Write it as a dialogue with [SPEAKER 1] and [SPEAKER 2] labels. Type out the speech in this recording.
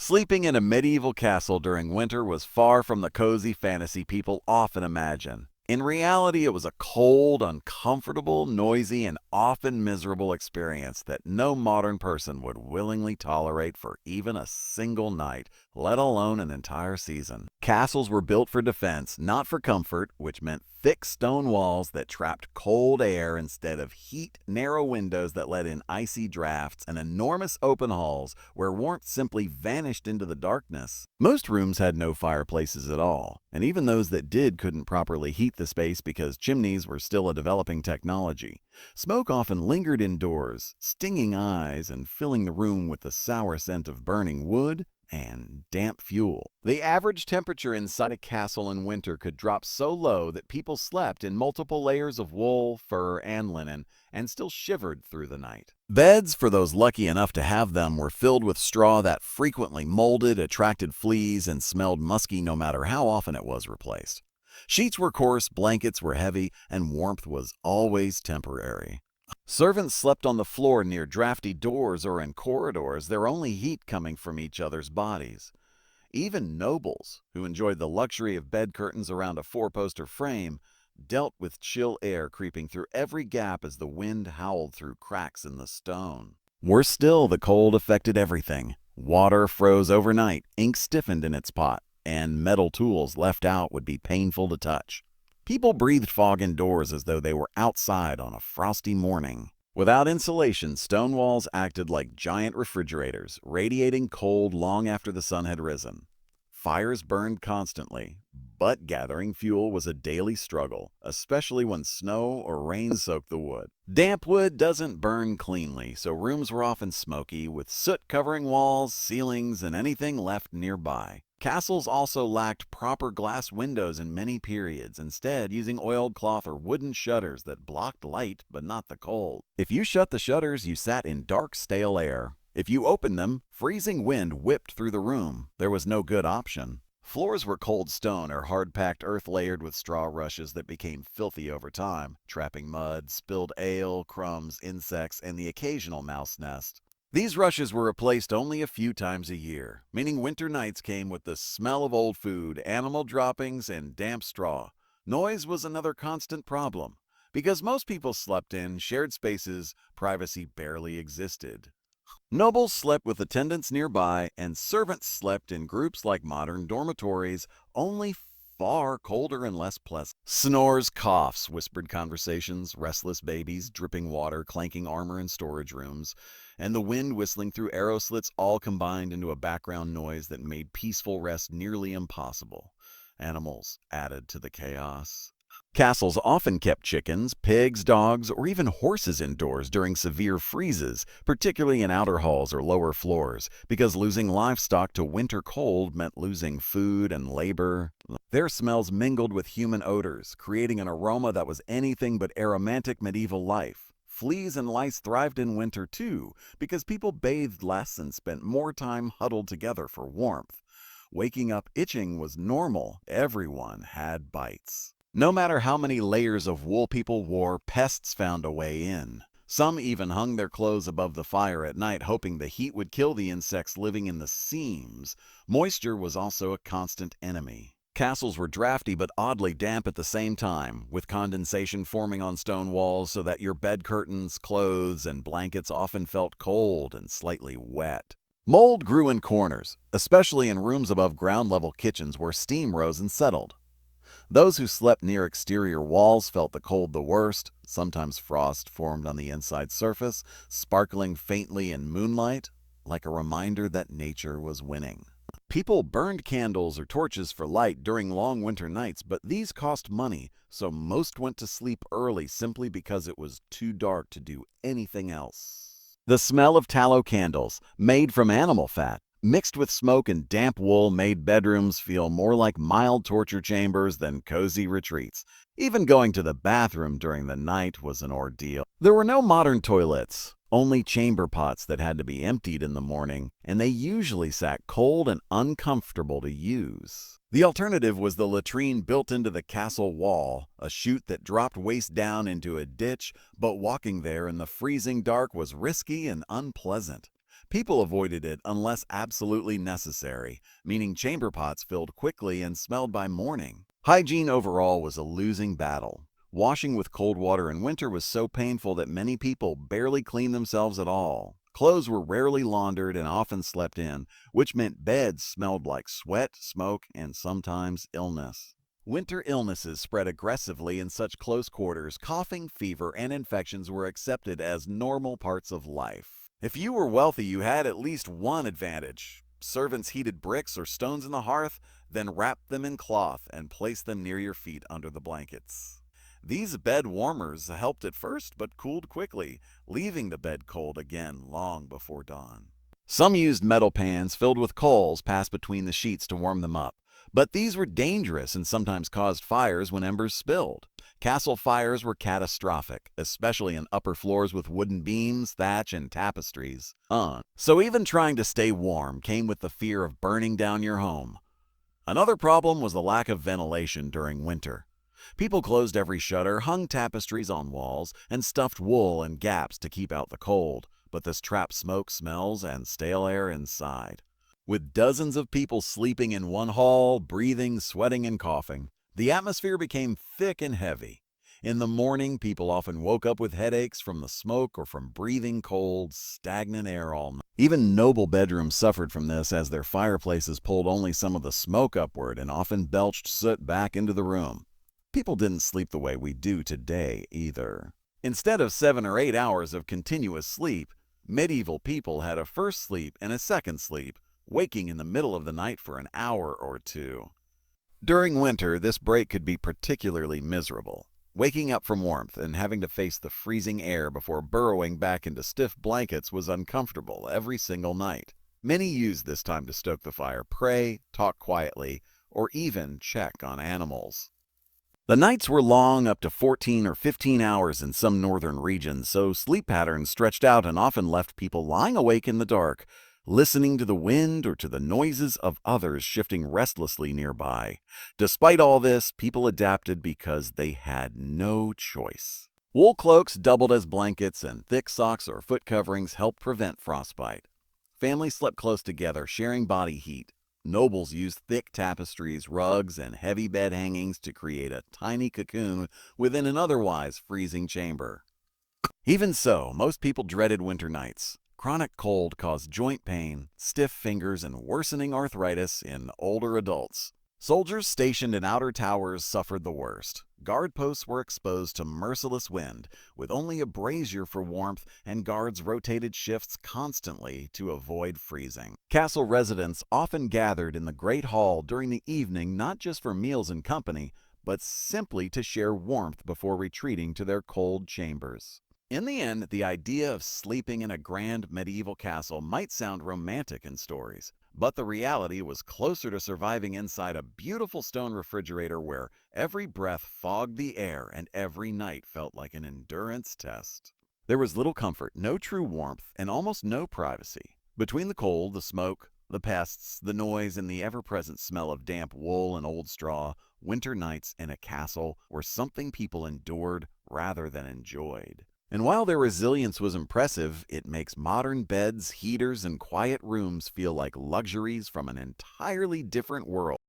[SPEAKER 1] Sleeping in a medieval castle during winter was far from the cozy fantasy people often imagine. In reality, it was a cold, uncomfortable, noisy, and often miserable experience that no modern person would willingly tolerate for even a single night, let alone an entire season. Castles were built for defense, not for comfort, which meant thick stone walls that trapped cold air instead of heat, narrow windows that let in icy drafts, and enormous open halls where warmth simply vanished into the darkness. Most rooms had no fireplaces at all, and even those that did couldn't properly heat the space because chimneys were still a developing technology. Smoke often lingered indoors, stinging eyes and filling the room with the sour scent of burning wood and damp fuel. The average temperature inside a castle in winter could drop so low that people slept in multiple layers of wool, fur, and linen, and still shivered through the night. Beds, for those lucky enough to have them, were filled with straw that frequently molded, attracted fleas, and smelled musky no matter how often it was replaced. Sheets were coarse, blankets were heavy, and warmth was always temporary. Servants slept on the floor near draughty doors or in corridors, their only heat coming from each other's bodies. Even nobles, who enjoyed the luxury of bed curtains around a four-poster frame, dealt with chill air creeping through every gap as the wind howled through cracks in the stone. Worse still, the cold affected everything. Water froze overnight, ink stiffened in its pot, and metal tools left out would be painful to touch. People breathed fog indoors as though they were outside on a frosty morning. Without insulation, stone walls acted like giant refrigerators, radiating cold long after the sun had risen. Fires burned constantly, but gathering fuel was a daily struggle, especially when snow or rain soaked the wood. Damp wood doesn't burn cleanly, so rooms were often smoky, with soot covering walls, ceilings, and anything left nearby. Castles also lacked proper glass windows in many periods, instead using oiled cloth or wooden shutters that blocked light but not the cold. If you shut the shutters, you sat in dark, stale air. If you opened them, freezing wind whipped through the room. There was no good option. Floors were cold stone or hard-packed earth layered with straw rushes that became filthy over time, trapping mud, spilled ale, crumbs, insects, and the occasional mouse nest. These rushes were replaced only a few times a year, meaning winter nights came with the smell of old food, animal droppings, and damp straw. Noise was another constant problem. Because most people slept in shared spaces, privacy barely existed. Nobles slept with attendants nearby, and servants slept in groups like modern dormitories, only far colder and less pleasant. Snores, coughs, whispered conversations, restless babies, dripping water, clanking armor in storage rooms, and the wind whistling through arrow slits all combined into a background noise that made peaceful rest nearly impossible. Animals added to the chaos. Castles often kept chickens, pigs, dogs, or even horses indoors during severe freezes, particularly in outer halls or lower floors, because losing livestock to winter cold meant losing food and labor. Their smells mingled with human odors, creating an aroma that was anything but aromantic medieval life. Fleas and lice thrived in winter too, because people bathed less and spent more time huddled together for warmth. Waking up itching was normal. Everyone had bites. No matter how many layers of wool people wore, pests found a way in. Some even hung their clothes above the fire at night, hoping the heat would kill the insects living in the seams. Moisture was also a constant enemy. Castles were draughty but oddly damp at the same time, with condensation forming on stone walls so that your bed curtains, clothes, and blankets often felt cold and slightly wet. Mold grew in corners, especially in rooms above ground-level kitchens where steam rose and settled. Those who slept near exterior walls felt the cold the worst. Sometimes frost formed on the inside surface, sparkling faintly in moonlight, like a reminder that nature was winning. People burned candles or torches for light during long winter nights, but these cost money, so most went to sleep early simply because it was too dark to do anything else. The smell of tallow candles, made from animal fat, mixed with smoke and damp wool, made bedrooms feel more like mild torture chambers than cozy retreats. Even going to the bathroom during the night was an ordeal. There were no modern toilets, only chamber pots that had to be emptied in the morning, and they usually sat cold and uncomfortable to use. The alternative was the latrine built into the castle wall, a chute that dropped waist down into a ditch, but walking there in the freezing dark was risky and unpleasant. People avoided it unless absolutely necessary, meaning chamber pots filled quickly and smelled by morning. Hygiene overall was a losing battle. Washing with cold water in winter was so painful that many people barely cleaned themselves at all. Clothes were rarely laundered and often slept in, which meant beds smelled like sweat, smoke, and sometimes illness. Winter illnesses spread aggressively in such close quarters. Coughing, fever, and infections were accepted as normal parts of life. If you were wealthy, you had at least one advantage. Servants heated bricks or stones in the hearth, then wrapped them in cloth and placed them near your feet under the blankets. These bed warmers helped at first but cooled quickly, leaving the bed cold again long before dawn. Some used metal pans filled with coals passed between the sheets to warm them up, but these were dangerous and sometimes caused fires when embers spilled. Castle fires were catastrophic, especially in upper floors with wooden beams, thatch, and tapestries. So even trying to stay warm came with the fear of burning down your home. Another problem was the lack of ventilation during winter. People closed every shutter, hung tapestries on walls, and stuffed wool in gaps to keep out the cold, but this trapped smoke, smells, and stale air inside. With dozens of people sleeping in one hall, breathing, sweating, and coughing, the atmosphere became thick and heavy. In the morning, people often woke up with headaches from the smoke or from breathing cold, stagnant air all night. Even noble bedrooms suffered from this, as their fireplaces pulled only some of the smoke upward and often belched soot back into the room. People didn't sleep the way we do today either. Instead of 7 or 8 hours of continuous sleep, medieval people had a first sleep and a second sleep, waking in the middle of the night for an hour or two. During winter, this break could be particularly miserable. Waking up from warmth and having to face the freezing air before burrowing back into stiff blankets was uncomfortable every single night. Many used this time to stoke the fire, pray, talk quietly, or even check on animals. The nights were long, up to 14 or 15 hours in some northern regions, so sleep patterns stretched out and often left people lying awake in the dark, listening to the wind or to the noises of others shifting restlessly nearby. Despite all this, people adapted because they had no choice. Wool cloaks doubled as blankets, and thick socks or foot coverings helped prevent frostbite. Families slept close together, sharing body heat. Nobles used thick tapestries, rugs, and heavy bed hangings to create a tiny cocoon within an otherwise freezing chamber. Even so, most people dreaded winter nights. Chronic cold caused joint pain, stiff fingers, and worsening arthritis in older adults. Soldiers stationed in outer towers suffered the worst. Guard posts were exposed to merciless wind, with only a brazier for warmth, and guards rotated shifts constantly to avoid freezing. Castle residents often gathered in the Great Hall during the evening, not just for meals and company, but simply to share warmth before retreating to their cold chambers. In the end, the idea of sleeping in a grand medieval castle might sound romantic in stories, but the reality was closer to surviving inside a beautiful stone refrigerator where every breath fogged the air and every night felt like an endurance test. There was little comfort, no true warmth, and almost no privacy. Between the cold, the smoke, the pests, the noise, and the ever-present smell of damp wool and old straw, winter nights in a castle were something people endured rather than enjoyed. And while their resilience was impressive, it makes modern beds, heaters, and quiet rooms feel like luxuries from an entirely different world.